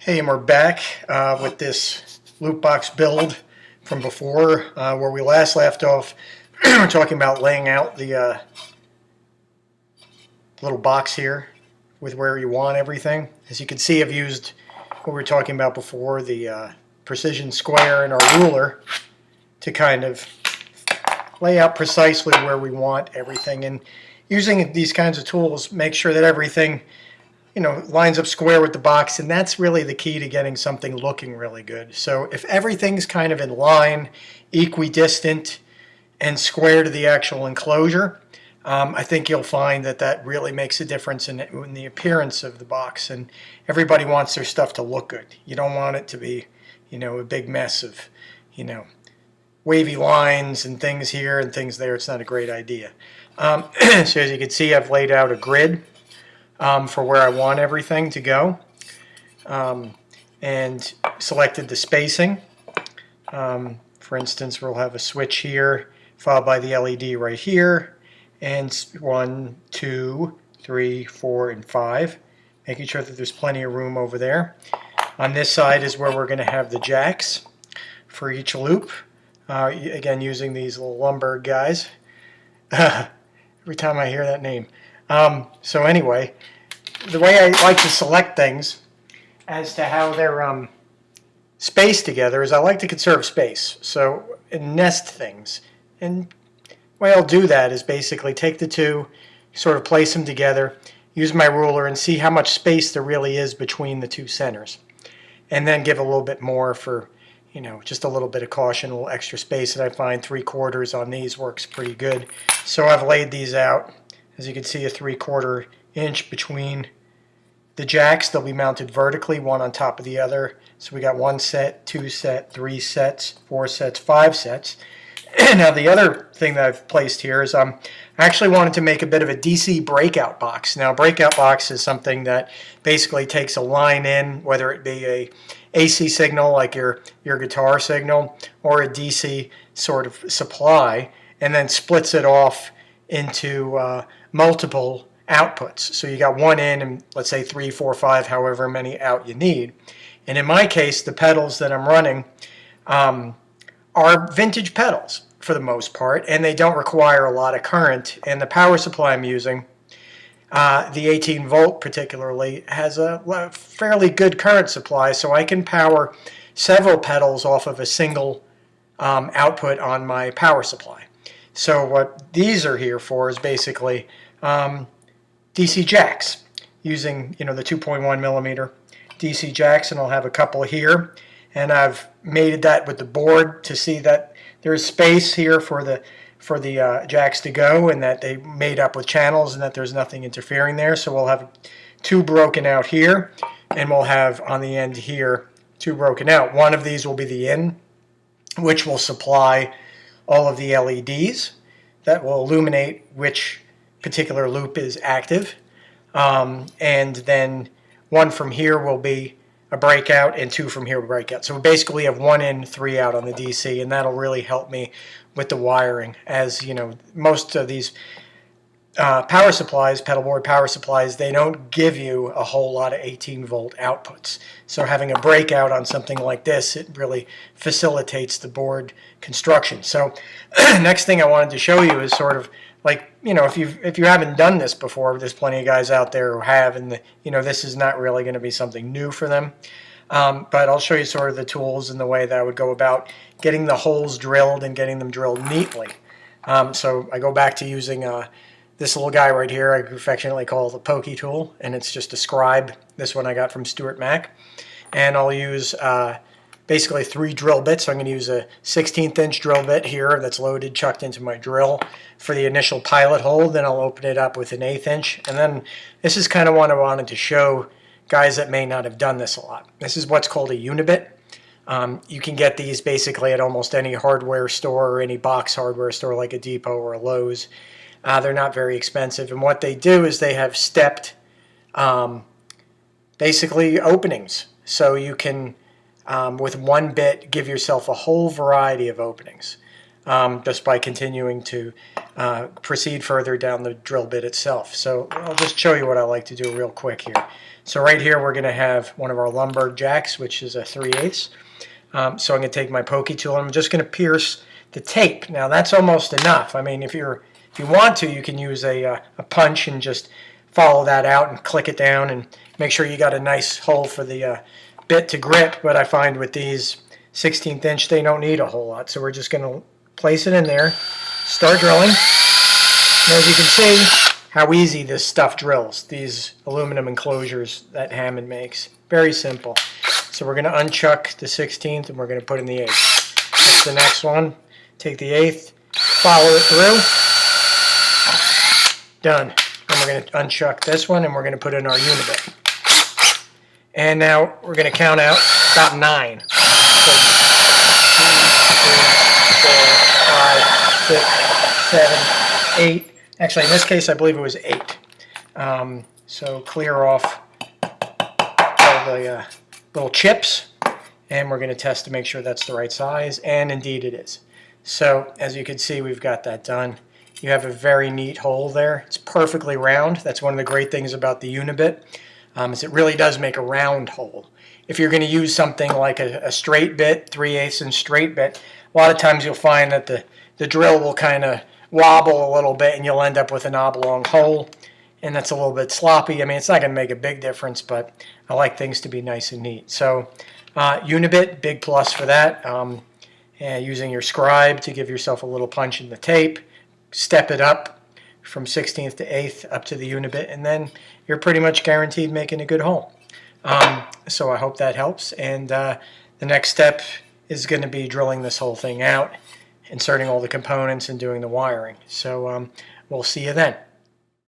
Hey, and we're back with this loop box build from before where we last left off. We're talking about laying out the little box here with where you want everything. As you can see, I've used what we were talking about before, the precision square and our ruler to kind of lay out precisely where we want everything. And using these kinds of tools, make sure that everything lines up square with the box, and that's really the key to getting something looking really good. So if everything's kind of in line, equidistant, and square to the actual enclosure, I think you'll find that that really makes a difference in the appearance of the box. And everybody wants their stuff to look good. You don't want it to be, a big mess of, wavy lines and things here and things there. It's not a great idea. So as you can see, I've laid out a grid for where I want everything to go, and selected the spacing. For instance, we'll have a switch here followed by the LED right here, and 1, 2, 3, 4, and 5, making sure that there's plenty of room over there. On this side is where we're going to have the jacks for each loop, again using these little lumber guys. Every time I hear that name. So anyway, the way I like to select things as to how they're spaced together is I like to conserve space. So nest things. And the way I'll do that is basically take the two, sort of place them together, use my ruler and see how much space there really is between the two centers. And then give a little bit more for, just a little bit of caution, a little extra space. And I find 3/4 on these works pretty good. So I've laid these out. As you can see, a 3/4 inch between the jacks. They'll be mounted vertically, one on top of the other. So we got 1 set, 2 set, 3 sets, 4 sets, 5 sets. Now the other thing that I've placed here is I actually wanted to make a bit of a DC breakout box. Now a breakout box is something that basically takes a line in, whether it be a AC signal like your guitar signal or a DC sort of supply, and then splits it off into multiple outputs. So you got one in and let's say 3, 4, 5, however many out you need. And in my case, the pedals that I'm running are vintage pedals for the most part, and they don't require a lot of current. And the power supply I'm using, the 18 volt particularly, has a fairly good current supply, so I can power several pedals off of a single output on my power supply. So what these are here for is basically DC jacks, using the 2.1 millimeter DC jacks, and I'll have a couple here. And I've mated that with the board to see that there's space here for the jacks to go, and that they made up with channels, and that there's nothing interfering there. So we'll have 2 broken out here, and we'll have on the end here 2 broken out. One of these will be the in, which will supply all of the LEDs that will illuminate which particular loop is active, and then 1 from here will be a breakout, and 2 from here will break out. So we basically have 1 in, 3 out on the DC, and that'll really help me with the wiring. As most of these power supplies, Pedalboard power supplies, they don't give you a whole lot of 18 volt outputs. So having a breakout on something like this, it really facilitates the board construction. So next thing I wanted to show you is sort of like, if you haven't done this before, there's plenty of guys out there who have, and this is not really going to be something new for them. But I'll show you sort of the tools and the way that I would go about getting the holes drilled and getting them drilled neatly. So I go back to using this little guy right here. I affectionately call it the pokey tool, and it's just a scribe. This one I got from Stuart Mac. And I'll use basically 3 drill bits. So I'm going to use a 16th inch drill bit here that's loaded, chucked into my drill for the initial pilot hole. Then I'll open it up with an 1/8 inch. And then this is kind of what I wanted to show guys that may not have done this a lot. This is what's called a unibit. You can get these basically at almost any hardware store or any box hardware store like a Depot or a Lowe's. They're not very expensive. And what they do is they have stepped basically openings. So you can with 1 bit give yourself a whole variety of openings. just by continuing to proceed further down the drill bit itself. So I'll just show you what I like to do real quick here. So right here we're going to have one of our lumber jacks, which is a 3/8. So I'm going to take my pokey tool and I'm just going to pierce the tape. Now that's almost enough. I mean, if you want to, you can use a punch and just follow that out and click it down and make sure you got a nice hole for the bit to grip. But I find with these 16th inch, they don't need a whole lot. So we're just going to place it in there, start drilling. And as you can see, how easy this stuff drills, these aluminum enclosures that Hammond makes. Very simple. So we're going to unchuck the 16th and we're going to put in the 8th. That's the next one. Take the 8th, follow it through. Done. And we're going to unchuck this one and we're going to put in our unibit. And now we're going to count out about 9. So 2, 3, 4, 5, 6, 7, 8. Actually, in this case, I believe it was 8. So clear off all the little chips, and we're going to test to make sure that's the right size, and indeed it is. So as you can see, we've got that done. You have a very neat hole there. It's perfectly round. That's one of the great things about the unibit, is it really does make a round hole. If you're going to use something like a straight bit, 3/8 inch straight bit, a lot of times you'll find that the drill will kind of wobble a little bit and you'll end up with an oblong hole, and that's a little bit sloppy. I mean, it's not going to make a big difference, but I like things to be nice and neat. So unibit, big plus for that. And using your scribe to give yourself a little punch in the tape, step it up from 16th to 8th up to the unibit, and then you're pretty much guaranteed making a good hole. So I hope that helps, and the next step is going to be drilling this whole thing out, inserting all the components and doing the wiring. So we'll see you then.